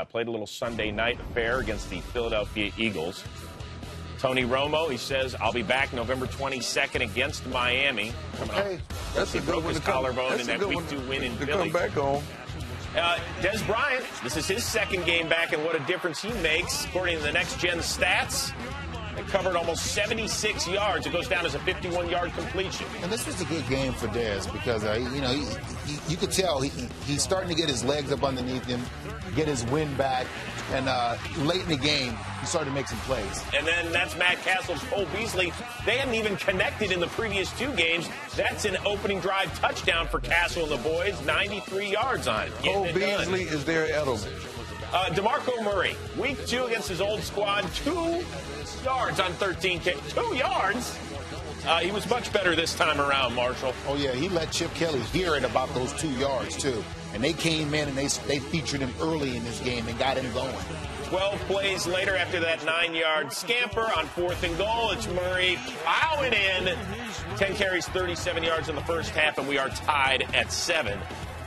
played a little Sunday night affair against the Philadelphia Eagles. Tony Romo, he says, I'll be back November 22nd against Miami. Okay, that's he broke his collarbone in that Week 2 win in Philly. Come back home. Des Bryant, this is his second game back, and what a difference he makes. According to the next-gen stats, they covered almost 76 yards. It goes down as a 51-yard completion. And this was a good game for Dez because, you could tell he's starting to get his legs up underneath him, get his wind back, and late in the game, he started to make some plays. And then that's Matt Castle's Cole Beasley. They hadn't even connected in the previous 2 games. That's an opening drive touchdown for Castle and the boys, 93 yards on it. Cole Beasley is their Edelman. DeMarco Murray, Week 2 against his old squad, 2 yards on 13 kicks. 2 yards? He was much better this time around, Marshall. Oh, yeah, he let Chip Kelly hear it about those 2 yards, too. And they came in and they featured him early in this game and got him going. 12 plays later after that 9-yard scamper on 4th and goal. It's Murray plowing in. 10 carries, 37 yards in the first half, and we are tied at 7.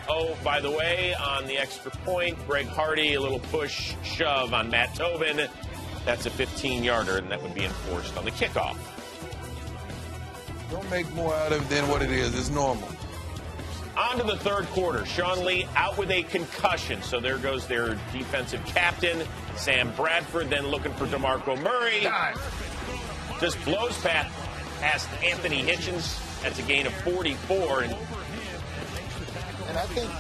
Oh, by the way, on the extra point, Greg Hardy, a little push shove on Matt Tobin. That's a 15-yarder, and that would be enforced on the kickoff. Don't make more out of it than what it is. It's normal. On to the third quarter. Sean Lee out with a concussion. So there goes their defensive captain, Sam Bradford, then looking for DeMarco Murray. Just blows past Anthony Hitchens. That's a gain of 44. And I think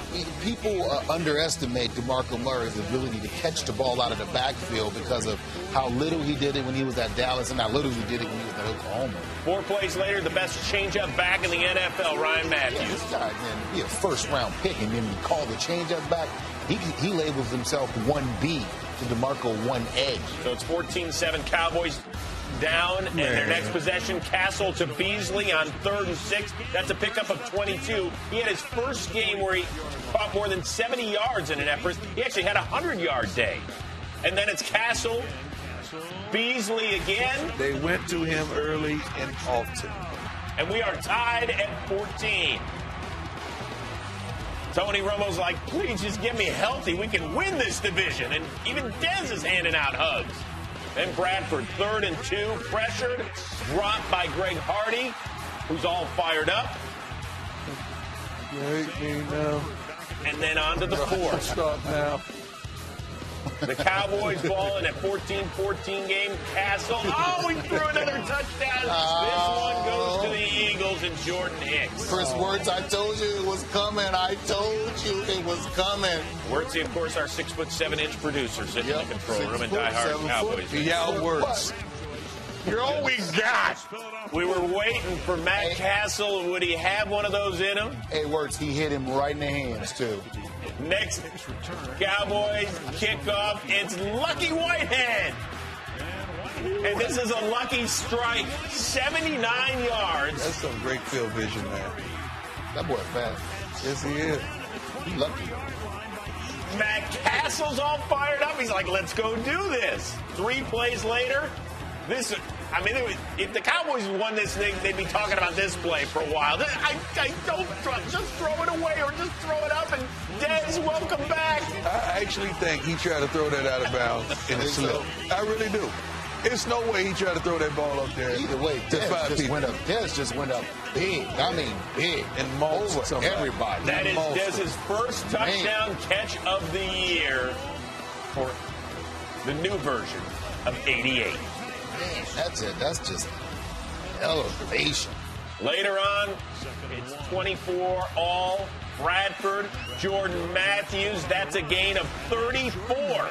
people underestimate DeMarco Murray's ability to catch the ball out of the backfield because of how little he did it when he was at Dallas and how little he did it when he was at Oklahoma. 4 plays later, the best changeup back in the NFL, Ryan Matthews. Yeah, this guy, man, be a first-round pick, and then you call the changeup back. He labels himself 1B to DeMarco 1A. So it's 14-7 Cowboys down, and their next possession, Castle to Beasley on 3rd and 6. That's a pickup of 22. He had his first game where he caught more than 70 yards in an effort. He actually had a 100-yard day. And then it's Castle, Beasley again. They went to him early and often. And we are tied at 14. Tony Romo's like, please just get me healthy. We can win this division. And even Dez is handing out hugs. Then Bradford, 3rd and 2, pressured, dropped by Greg Hardy, who's all fired up. You hate me now. And then on to the 4th. Stop now. The Cowboys balling at 14-14 game. Castle. Oh, he threw another touchdown. This one goes to the Eagles and Jordan Hicks. Chris Wirtz, I told you it was coming. I told you it was coming. Wirtzy, of course, our 6'7" producer sitting in the control room and diehard Cowboys. Yeah, Wirtz. You're all we got. We were waiting for Matt Castle. Would he have one of those in him? Hey, Wirtz, he hit him right in the hands, too. Next Cowboys kickoff, it's Lucky Whitehead. And this is a lucky strike, 79 yards. That's some great field vision, man. That boy fast. Yes, he is. He lucky. Matt Castle's all fired up. He's like, let's go do this. 3 plays later, if the Cowboys won this thing, they'd be talking about this play for a while. I don't just throw it away or just throw it up and Dez, welcome back. I actually think he tried to throw that out of bounds in a slip. I really do. There's no way he tried to throw that ball up there. Either way, Dez just went up big. I mean, big. And over everybody. That is Dez's first touchdown catch of the year for the new version of 88. Man, that's it. That's just elevation. Later on, it's 24 all. Bradford, Jordan Matthews. That's a gain of 34.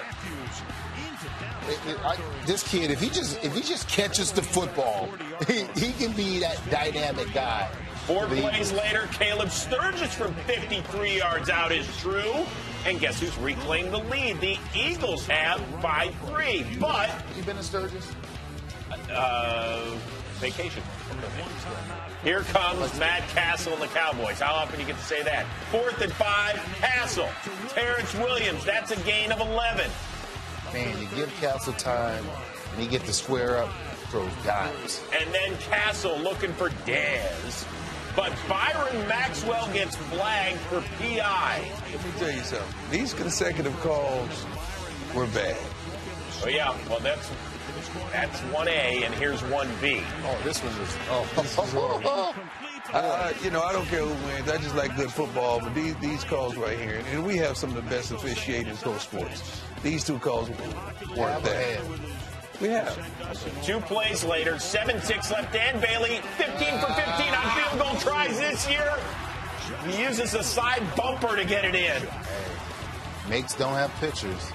This kid, if he just catches the football, he can be that dynamic guy. 4 plays later, Caleb Sturgis from 53 yards out is true. And guess who's reclaimed the lead? The Eagles have 5-3. But you been to Sturgis? Vacation. Here comes Matt Castle and the Cowboys. How often do you get to say that? 4th and 5, Castle. Terrence Williams, that's a gain of 11. Man, you give Castle time, and he get to square up, throws dimes. And then Castle looking for Dez. But Byron Maxwell gets flagged for PI. Let me tell you something. These consecutive calls we're bad. Oh, yeah. Well, that's 1A, and here's 1B. Oh, this one was. I don't care who wins. I just like good football. But these calls right here, and we have some of the best officiating pro sports. These two calls weren't that. We have. 2 plays later, 7-6 left. Dan Bailey, 15 for 15 on field goal tries this year. He uses a side bumper to get it in. Makes don't have pictures.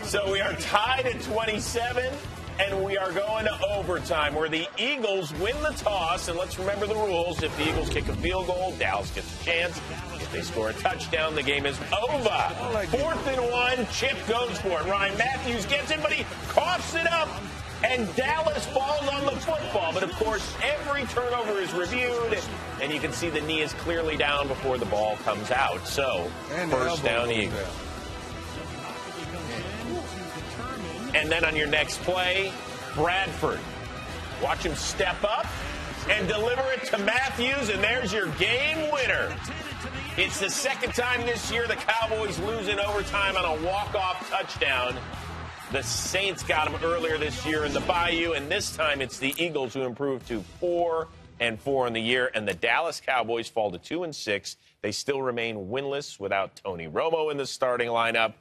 So we are tied at 27, and we are going to overtime, where the Eagles win the toss. And let's remember the rules. If the Eagles kick a field goal, Dallas gets a chance. If they score a touchdown, the game is over. 4th and 1, Chip goes for it. Ryan Matthews gets it, but he coughs it up, and Dallas falls on the football. But, of course, every turnover is reviewed, and you can see the knee is clearly down before the ball comes out. So, first down, Eagles. And then on your next play, Bradford. Watch him step up and deliver it to Matthews, and there's your game winner. It's the second time this year the Cowboys lose in overtime on a walk-off touchdown. The Saints got him earlier this year in the Bayou, and this time it's the Eagles who improved to 4-4 in the year, and the Dallas Cowboys fall to 2-6. They still remain winless without Tony Romo in the starting lineup.